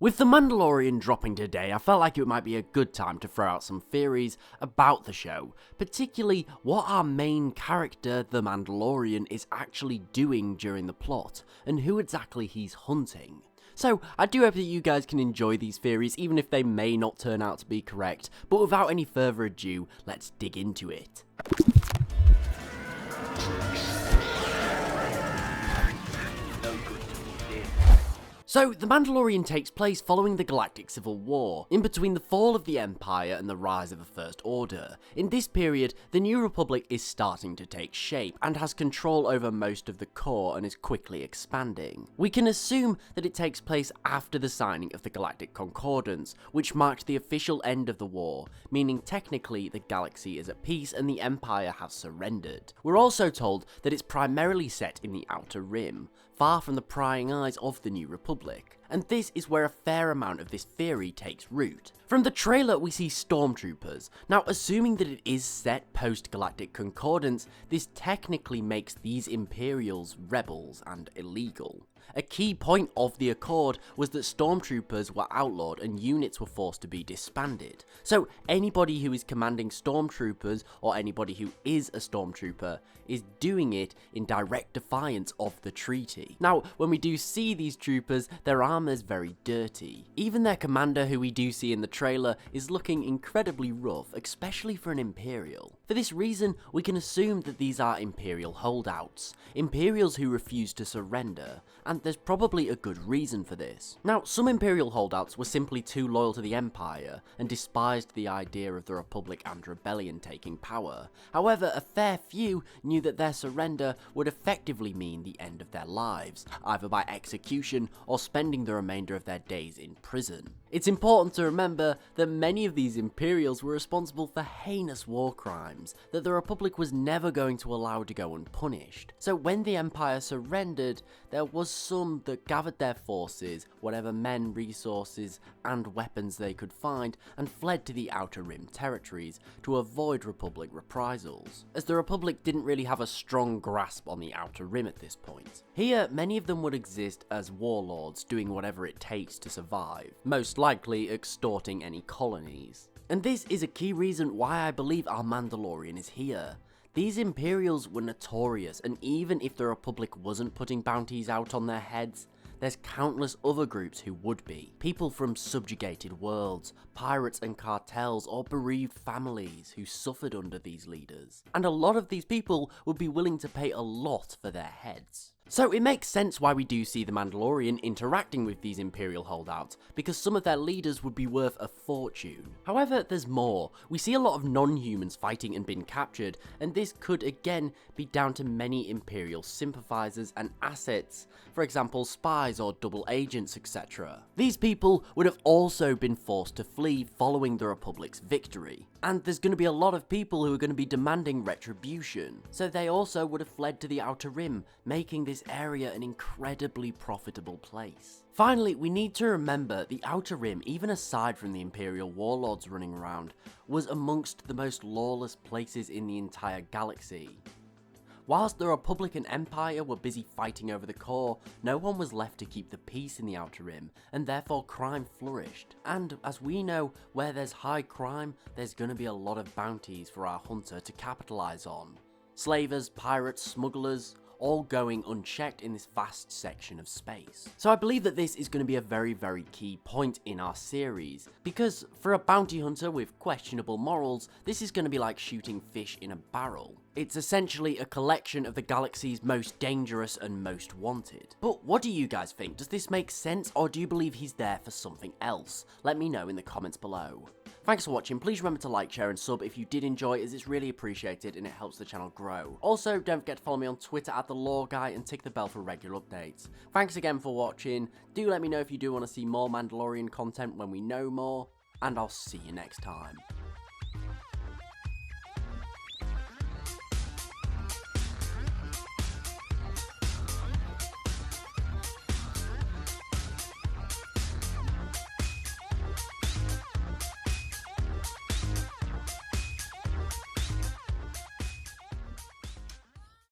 With The Mandalorian dropping today, I felt like it might be a good time to throw out some theories about the show, particularly what our main character, the Mandalorian, is actually doing during the plot, and who exactly he's hunting. So, I do hope that you guys can enjoy these theories, even if they may not turn out to be correct, but without any further ado, let's dig into it. So, The Mandalorian takes place following the Galactic Civil War, in between the fall of the Empire and the rise of the First Order. In this period, the New Republic is starting to take shape, and has control over most of the core and is quickly expanding. We can assume that it takes place after the signing of the Galactic Concordance, which marked the official end of the war, meaning technically the galaxy is at peace and the Empire has surrendered. We're also told that it's primarily set in the Outer Rim, far from the prying eyes of the New Republic, and this is where a fair amount of this theory takes root. From the trailer we see stormtroopers. Now, assuming that it is set post-Galactic Concordance, this technically makes these Imperials rebels and illegal. A key point of the Accord was that stormtroopers were outlawed and units were forced to be disbanded. So anybody who is commanding stormtroopers, or anybody who is a stormtrooper, is doing it in direct defiance of the treaty. Now, when we do see these troopers, their armor is very dirty. Even their commander, who we do see in the trailer, is looking incredibly rough, especially for an Imperial. For this reason, we can assume that these are Imperial holdouts, Imperials who refuse to surrender, and there's probably a good reason for this. Now, some Imperial holdouts were simply too loyal to the Empire and despised the idea of the Republic and Rebellion taking power. However, a fair few knew that their surrender would effectively mean the end of their lives, either by execution or spending the remainder of their days in prison. It's important to remember that many of these Imperials were responsible for heinous war crimes that the Republic was never going to allow to go unpunished. So when the Empire surrendered, there was some that gathered their forces, whatever men, resources, and weapons they could find, and fled to the Outer Rim territories to avoid Republic reprisals, as the Republic didn't really have a strong grasp on the Outer Rim at this point. Here, many of them would exist as warlords doing whatever it takes to survive, most likely extorting any colonies. And this is a key reason why I believe our Mandalorian is here. These Imperials were notorious, and even if the Republic wasn't putting bounties out on their heads, there's countless other groups who would be. People from subjugated worlds, pirates and cartels, or bereaved families who suffered under these leaders. And a lot of these people would be willing to pay a lot for their heads. So it makes sense why we do see the Mandalorian interacting with these Imperial holdouts, because some of their leaders would be worth a fortune. However, there's more. We see a lot of non-humans fighting and being captured, and this could again be down to many Imperial sympathizers and assets, for example spies or double agents, etc. These people would have also been forced to flee following the Republic's victory, and there's going to be a lot of people who are going to be demanding retribution, so they also would have fled to the Outer Rim, making this area an incredibly profitable place. Finally, we need to remember the Outer Rim, even aside from the Imperial warlords running around, was amongst the most lawless places in the entire galaxy. Whilst the Republic and Empire were busy fighting over the core, no one was left to keep the peace in the Outer Rim, and therefore crime flourished. And as we know, where there's high crime, there's going to be a lot of bounties for our hunter to capitalize on. Slavers, pirates, smugglers, all going unchecked in this vast section of space. So I believe that this is going to be a very, very key point in our series, because for a bounty hunter with questionable morals, this is going to be like shooting fish in a barrel. It's essentially a collection of the galaxy's most dangerous and most wanted. But what do you guys think? Does this make sense, or do you believe he's there for something else? Let me know in the comments below. Thanks for watching. Please remember to like, share and sub if you did enjoy, as it's really appreciated and it helps the channel grow. Also, don't forget to follow me on Twitter at @TheLoreGuy and tick the bell for regular updates. Thanks again for watching. Do let me know if you do want to see more Mandalorian content when we know more, and I'll see you next time.